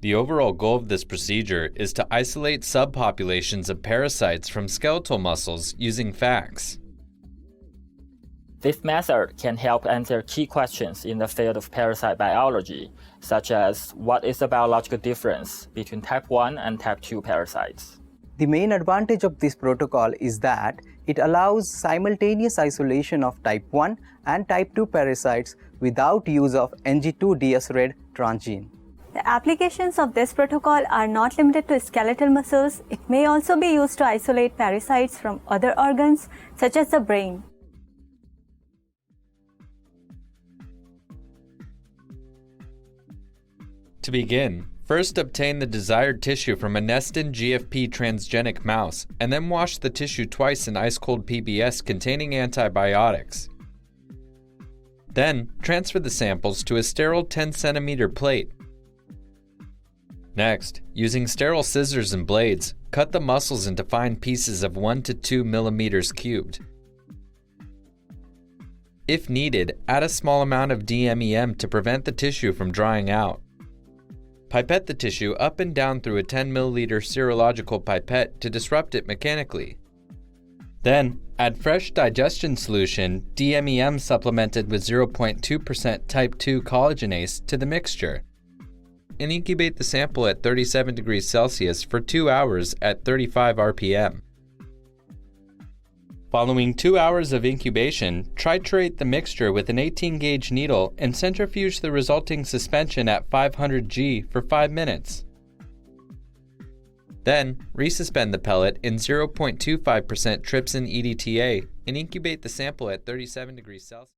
The overall goal of this procedure is to isolate subpopulations of parasites from skeletal muscles using FACS. This method can help answer key questions in the field of parasite biology, such as what is the biological difference between type 1 and type 2 parasites. The main advantage of this protocol is that it allows simultaneous isolation of type 1 and type 2 parasites without use of NG2-DS-RED transgene. The applications of this protocol are not limited to skeletal muscles. It may also be used to isolate parasites from other organs, such as the brain. To begin, first obtain the desired tissue from a nested GFP transgenic mouse, and then wash the tissue twice in ice-cold PBS containing antibiotics. Then, transfer the samples to a sterile 10-centimeter plate. Next, using sterile scissors and blades, cut the muscles into fine pieces of 1 to 2 millimeters cubed. If needed, add a small amount of DMEM to prevent the tissue from drying out. Pipette the tissue up and down through a 10 milliliter serological pipette to disrupt it mechanically. Then, add fresh digestion solution, DMEM supplemented with 0.2% type 2 collagenase to the mixture, and incubate the sample at 37 degrees Celsius for 2 hours at 35 RPM. Following 2 hours of incubation, triturate the mixture with an 18-gauge needle and centrifuge the resulting suspension at 500 G for 5 minutes. Then, resuspend the pellet in 0.25% trypsin EDTA and incubate the sample at 37 degrees Celsius.